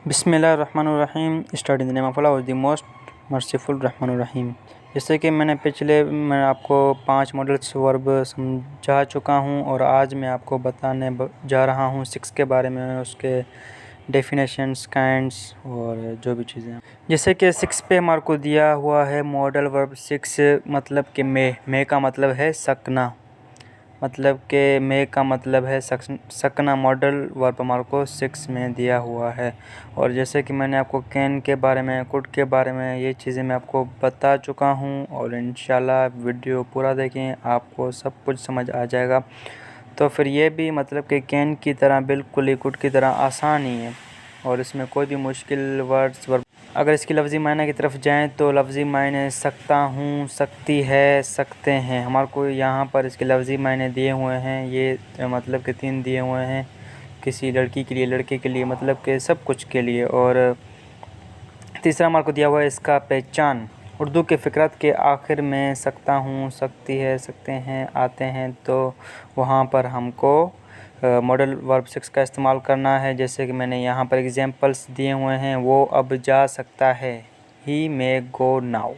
बिस्मिल्लाहिर्रहमानिर्रहीम। Start in the name of Allah the most merciful रहमान रहीम। जैसे कि मैं आपको 5 मॉडल्स वर्ब समझा चुका हूं और आज मैं आपको बताने जा रहा हूं 6 के बारे में, उसके डेफिनेशंस, काइंड्स और जो भी चीज़ें। जैसे कि 6 पे हमारे को दिया हुआ है मॉडल वर्ब 6, मतलब कि मे का मतलब है सकना, मतलब कि मे का मतलब है सकना। मॉडल वर्ब हमारे को 6 में दिया हुआ है। और जैसे कि मैंने आपको कैन के बारे में, कुड के बारे में, ये चीज़ें मैं आपको बता चुका हूँ और इंशाल्लाह वीडियो पूरा देखें, आपको सब कुछ समझ आ जाएगा। तो फिर ये भी मतलब कि कैन की तरह बिल्कुल ही कुड की तरह आसान ही है और इसमें कोई भी मुश्किल वर्ड्स वर्ब। अगर इसकी लफ्ज़ी मायने की तरफ जाएं तो लफ्ज़ी मायने सकता हूँ, सकती है, सकते हैं। हमारे को यहाँ पर इसके लफ्ज़ी मायने दिए हुए हैं, ये मतलब कि 3 दिए हुए हैं, किसी लड़की के लिए, लड़के के लिए, मतलब कि सब कुछ के लिए। और तीसरा हमारे को दिया हुआ है इसका पहचान। उर्दू के फ़िक्रत के आखिर में सकता हूँ, सकती है, सकते हैं आते हैं, तो वहाँ पर हमको मॉडल वर्ब 6 का इस्तेमाल करना है। जैसे कि मैंने यहाँ पर एग्जांपल्स दिए हुए हैं। वो अब जा सकता है, ही मे गो नाउ।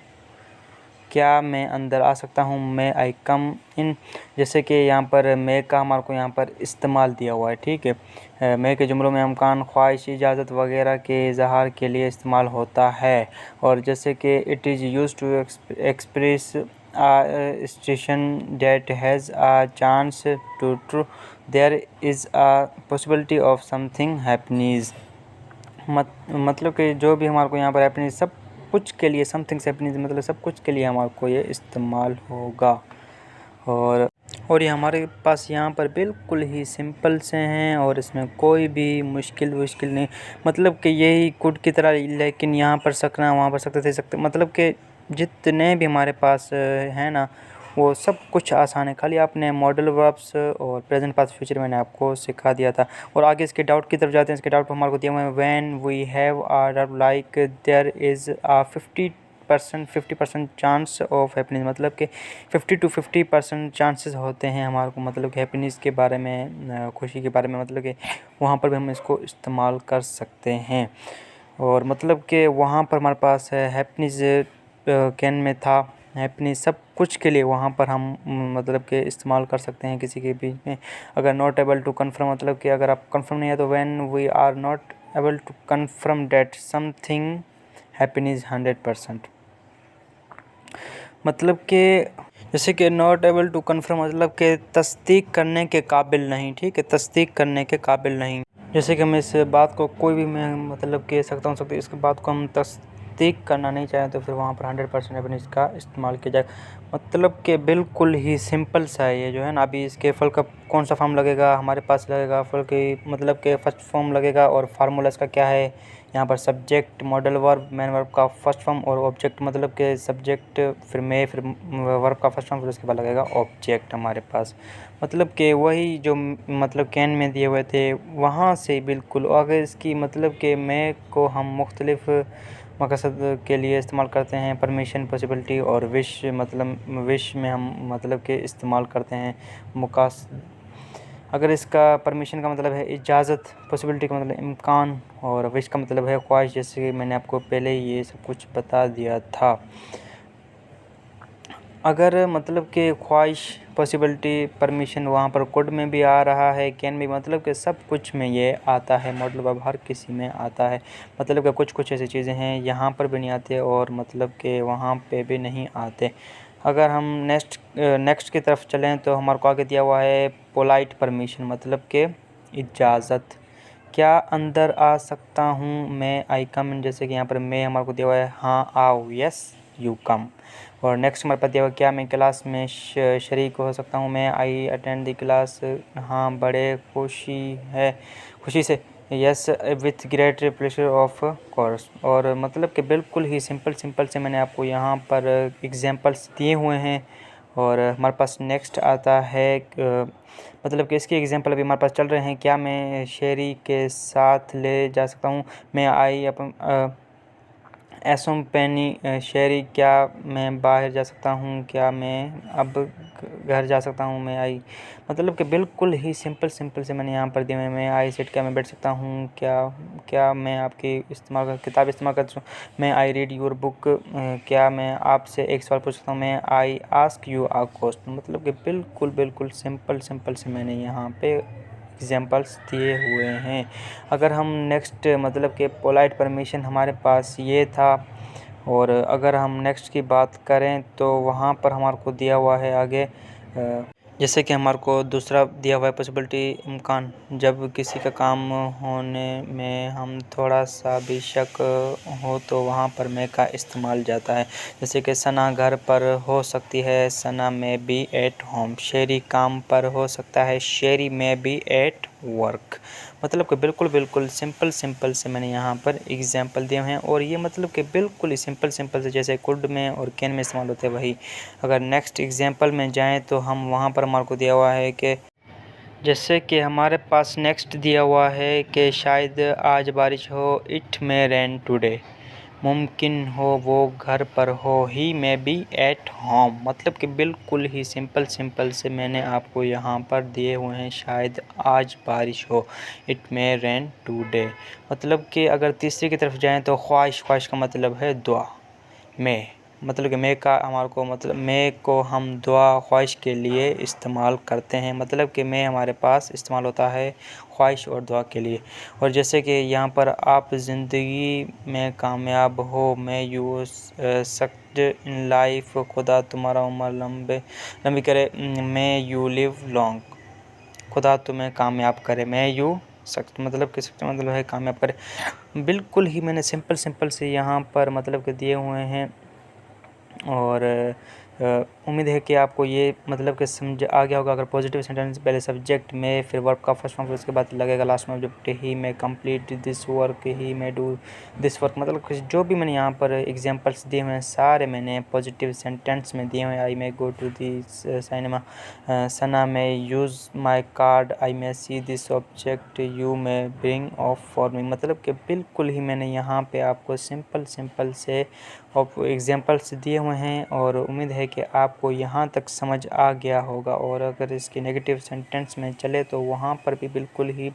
क्या मैं अंदर आ सकता हूँ, मे आई कम इन। जैसे कि यहाँ पर मे का हमारे को यहाँ पर इस्तेमाल दिया हुआ है, ठीक है। मे के जुमलों में अमकान, ख्वाहिश, इजाज़त वगैरह के इजहार के लिए इस्तेमाल होता है। और जैसे कि it is use to express station that has a chance to true, there is a possibility of something happenings. मतलब कि जो भी हमारे को यहाँ पर हैपनीज, सब कुछ के लिए, समथिंग हैपनीज मतलब सब कुछ के लिए हमारे को ये इस्तेमाल होगा। और ये हमारे पास यहाँ पर बिल्कुल ही सिंपल से हैं और इसमें कोई भी मुश्किल नहीं। मतलब कि यही कुड की तरह, लेकिन यहाँ पर सकना, वहाँ पर सकते थे, सकते, मतलब कि जितने भी हमारे पास हैं ना, वो सब कुछ आसान है। खाली आपने मॉडल वर्ब्स और प्रेजेंट पास्ट फ्यूचर मैंने आपको सिखा दिया था। और आगे इसके डाउट की तरफ जाते हैं। इसके डाउट हमारे को दिया हुआ है, when we have are like there is a 50% chance of happiness, मतलब कि 50 to 50% चांसेस होते हैं हमारे को, मतलब कि हैप्पीनेस के बारे में, खुशी के बारे में, मतलब कि वहाँ पर भी हम इसको इस्तेमाल कर सकते हैं। और मतलब कि वहाँ पर हमारे पास है हैप्पीनेस, कैन में था हैप्पीनेस, सब कुछ के लिए वहाँ पर हम मतलब कि इस्तेमाल कर सकते हैं किसी के बीच में। अगर नॉट एबल टू कन्फर्म, मतलब कि अगर आप कन्फर्म नहीं है तो when we are not able to confirm that something happiness 100%। मतलब कि जैसे कि नॉट एबल टू कन्फर्म मतलब कि तस्दीक करने के काबिल नहीं, ठीक है, तस्दीक करने के काबिल नहीं। जैसे कि हम इस बात को कोई भी मैं मतलब कह सकता हूँ, इसके बात को हम तस्दीक करना नहीं चाहें तो फिर वहाँ पर 100% अपने इसका इस्तेमाल किया जाए। मतलब कि बिल्कुल ही सिंपल सा है ये जो है ना। अभी इसके फल का कौन सा फॉर्म लगेगा हमारे पास, लगेगा फल की मतलब के फर्स्ट फॉर्म लगेगा। और फार्मूला इसका क्या है, यहाँ पर subject, modal verb, main verb का फर्स्ट फॉर्म और ऑब्जेक्ट, मतलब के सब्जेक्ट, फिर वर्ब का फर्स्ट फॉर्म, फिर उसके बाद लगेगा ऑब्जेक्ट हमारे पास। मतलब कि वही जो मतलब कैन में दिए हुए थे वहाँ से बिल्कुल। अगर इसकी मतलब कि मे को हम मुख्तलिफ़ मकसद के लिए इस्तेमाल करते हैं, परमिशन, पॉसिबिलिटी और विश, मतलब विश में हम मतलब कि इस्तेमाल करते हैं अगर इसका परमिशन का मतलब है इजाज़त, पॉसिबिलिटी का मतलब इम्कान और विश का मतलब है ख्वाहिश, जैसे कि मैंने आपको पहले ये सब कुछ बता दिया था। अगर मतलब कि ख्वाहिश, पॉसिबिलिटी, परमिशन वहाँ पर कुड में भी आ रहा है, कैन भी, मतलब कि सब कुछ में ये आता है। मॉडल वर्ब हर किसी में आता है। मतलब कि कुछ ऐसी चीज़ें हैं यहाँ पर भी नहीं आते और मतलब कि वहाँ पे भी नहीं आते। अगर हम नेक्स्ट की तरफ चलें तो हमारे को आगे दिया हुआ है पोलाइट परमिशन, मतलब कि इजाज़त। क्या अंदर आ सकता हूँ, मैं आई कम इन। जैसे कि यहाँ पर मैं हमारे को दिया हुआ है हाँ आओ, यस यू कम। और नेक्स्ट हमारे पास दिया हुआ क्या मैं क्लास में शरीक हो सकता हूँ, may I attend the class, हाँ बड़े खुशी से, yes with great pleasure of course. और मतलब कि बिल्कुल ही सिंपल से मैंने आपको यहाँ पर एग्जांपल्स दिए हुए हैं। और हमारे पास नेक्स्ट आता है मतलब कि इसके एग्जांपल अभी हमारे पास चल रहे हैं। क्या मैं शेरी के साथ ले जा सकता हूँ, मैं आई एसोम पेनी शेरी, क्या मैं बाहर जा सकता हूँ, क्या मैं अब घर जा सकता हूँ, मैं आई। मतलब कि बिल्कुल ही सिंपल से मैंने यहाँ पर दिया है। मैं आई सेट, क्या मैं बैठ सकता हूँ, क्या मैं आपकी किताब इस्तेमाल कर सकता हूँ, may I read your book, क्या मैं आपसे एक सवाल पूछ सकता हूँ, may I ask you a question. मतलब कि बिल्कुल सिंपल से मैंने यहाँ पे एग्जाम्पल्स दिए हुए हैं। अगर हम नेक्स्ट मतलब कि पोलाइट परमिशन हमारे पास ये था, और अगर हम नेक्स्ट की बात करें तो वहाँ पर हमारे को दिया हुआ है आगे, जैसे कि हमारे को दूसरा दिया हुआ है पॉसिबिलिटी, इम्कान, जब किसी का काम होने में हम थोड़ा सा भी शक हो तो वहाँ पर मैं का इस्तेमाल जाता है। जैसे कि सना घर पर हो सकती है, सना में बी एट होम। शेरी काम पर हो सकता है, शेरी में बी एट वर्क। मतलब कि बिल्कुल सिंपल से मैंने यहाँ पर एग्जाम्पल दिए हैं। और ये मतलब कि बिल्कुल ही सिंपल से जैसे कुड में और कैन में इस्तेमाल होते हैं वही। अगर नेक्स्ट एग्जाम्पल में जाएं तो हम वहाँ पर हमारे को दिया हुआ है कि जैसे कि हमारे पास नेक्स्ट दिया हुआ है कि शायद आज बारिश हो, इट मे रेन टुडे। मुमकिन हो वो घर पर हो, ही मे बी एट होम। मतलब कि बिल्कुल ही सिंपल से मैंने आपको यहाँ पर दिए हुए हैं, शायद आज बारिश हो, इट मे रेन टुडे। मतलब कि अगर तीसरी की तरफ जाएं तो ख्वाहिश का मतलब है दुआ। मैं मतलब कि मैं का हमारे को मतलब मैं को हम दुआ ख्वाहिश के लिए इस्तेमाल करते हैं। मतलब कि मैं हमारे पास इस्तेमाल होता है ख्वाहिश और दुआ के लिए। और जैसे कि यहाँ पर आप ज़िंदगी में कामयाब हो, मैं यू सक्सेड इन लाइफ, खुदा तुम्हारा उम्र लंबी करे, मैं यू लिव लॉन्ग, खुदा तुम्हें कामयाब करे, मैं यू सख्त मतलब कि सख्त मतलब है कामयाब करे। बिल्कुल ही मैंने सिंपल से यहाँ पर मतलब कि दिए हुए हैं। और उम्मीद है कि आपको ये मतलब कि समझ आ गया होगा। अगर पॉजिटिव सेंटेंस पहले सब्जेक्ट में, फिर वर्ब का फर्स्ट फॉर्म, फिर उसके बाद लगेगा लास्ट में ऑब्जेक्ट, ही में कंप्लीट दिस वर्क, ही में डू दिस वर्क। मतलब कि जो भी मैंने यहाँ पर एग्जांपल्स दिए हुए हैं सारे मैंने पॉजिटिव सेंटेंस में दिए हुए हैं। आई में गो टू दी सिनेमा, सना में यूज़ माई कार्ड, आई में सी दिस ऑब्जेक्ट, यू में ब्रिंग ऑफ फॉर मी। मतलब कि बिल्कुल ही मैंने यहाँ पे आपको सिंपल से एग्जांपल्स दिए हुए हैं। और उम्मीद है कि आपको यहाँ तक समझ आ गया होगा। और अगर इसके नेगेटिव सेंटेंस में चले तो वहाँ पर भी बिल्कुल ही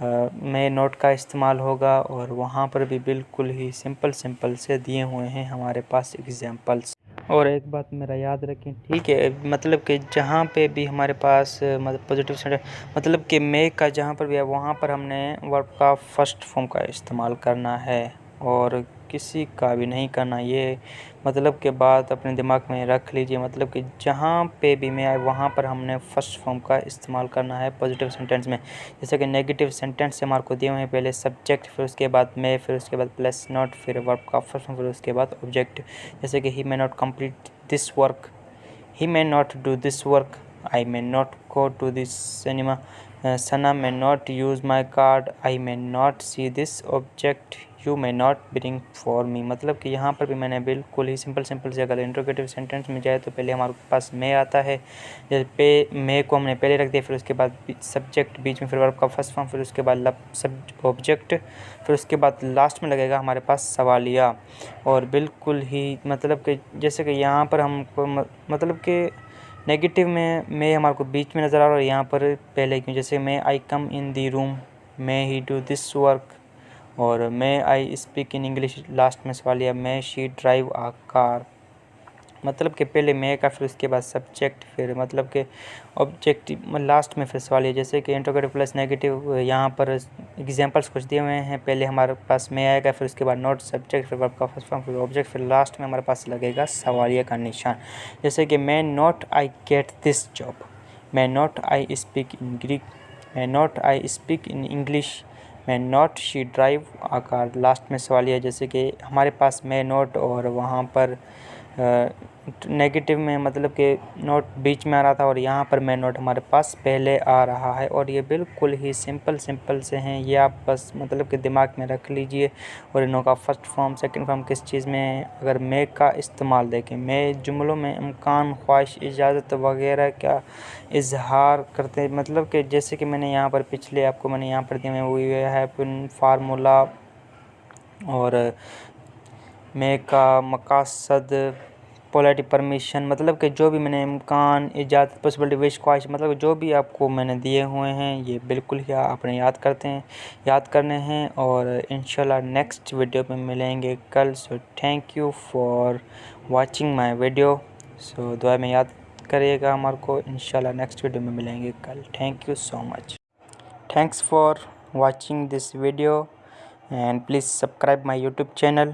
में नोट का इस्तेमाल होगा, और वहाँ पर भी बिल्कुल ही सिंपल से दिए हुए हैं हमारे पास एग्जांपल्स। और एक बात मेरा याद रखें, ठीक है, मतलब कि जहाँ पे भी हमारे पास मतलब पॉजिटिव सेंटेंस मतलब कि मे का जहाँ पर भी है वहाँ पर हमने वर्ब का फर्स्ट फॉर्म का इस्तेमाल करना है, और किसी का भी नहीं करना। ये मतलब के बात अपने दिमाग में रख लीजिए। मतलब कि जहाँ पे भी मैं आए वहाँ पर हमने फर्स्ट फॉर्म का इस्तेमाल करना है पॉजिटिव सेंटेंस में। जैसे कि नेगेटिव सेंटेंस से हमारे को दिए हुए हैं पहले सब्जेक्ट, फिर उसके बाद मैं, फिर उसके बाद प्लस नॉट, फिर वर्ब का फर्स्ट फॉर्म, फिर उसके बाद ऑब्जेक्ट। जैसे कि he may not complete this work, he may not do this work, I may not go to this cinema, Sana may not use my card, I may not see this object, you may not bring for me। मतलब कि यहाँ पर भी मैंने बिल्कुल ही simple से, अगर interrogative sentence में जाए तो पहले हमारे पास मैं आता है, जैसे पे मैं को हमने पहले रख दिया, फिर उसके बाद सब्जेक्ट बीच में, फिर वर्ब का फर्स्ट फॉर्म, फिर उसके बाद ऑब्जेक्ट, फिर उसके बाद लास्ट में लगेगा हमारे पास सवालिया। और बिल्कुल ही मतलब कि जैसे कि यहाँ पर हमको मतलब कि नेगेटिव में मैं हमारे को बीच में नज़र आ रहा है, यहाँ पर पहले क्यों, जैसे मैं आई कम इन दी रूम, मैं ही डू दिस वर्क, और मैं आई स्पीक इन इंग्लिश लास्ट में सवालिया, मैं शी ड्राइव आ कार। मतलब कि पहले मैं का, फिर उसके बाद सब्जेक्ट, फिर मतलब कि ऑब्जेक्ट लास्ट में फिर सवालिया। जैसे कि इंट्रोगेटिव प्लस नेगेटिव, यहाँ पर एग्जांपल्स कुछ दिए हुए हैं। पहले हमारे पास मैं आएगा, फिर उसके बाद नॉट, सब्जेक्ट, फिर वर्ब का फर्स्ट फॉर्म, फिर ऑब्जेक्ट, फिर लास्ट में हमारे पास लगेगा सवालिया का निशान। जैसे कि may not I get this job, may not I speak in Greek, may not I speak in English, may not she drive a car, last में सवालिया। जैसे कि हमारे पास मैं नॉट और वहाँ पर नेगेटिव में मतलब कि नोट बीच में आ रहा था, और यहाँ पर मैं नोट हमारे पास पहले आ रहा है। और ये बिल्कुल ही सिंपल से हैं, ये आप बस मतलब कि दिमाग में रख लीजिए। और इनों का फर्स्ट फॉर्म सेकंड फॉर्म किस चीज़ में, अगर मैं का इस्तेमाल देखें, मैं जुमलों में इम्कान, ख्वाहिश, इजाज़त वगैरह का इजहार करते हैं। मतलब कि जैसे कि मैंने यहाँ पर पिछले आपको मैंने यहाँ पर दिए हुए है फार्मूला, और मे का मकासद पॉलिटी परमिशन, मतलब कि जो भी मैंने इम्कान इजाज़त पॉसिबिलिटी विश ख्वाहिश, मतलब जो भी आपको मैंने दिए हुए हैं ये बिल्कुल ही आपने याद करने हैं और इंशाल्लाह नेक्स्ट वीडियो में मिलेंगे कल। So thank you for watching my video. So दुआ में याद करिएगा हमारे को। इंशाल्लाह नेक्स्ट वीडियो में मिलेंगे कल। Thank you so much. Thanks for watching this video and please subscribe my YouTube channel.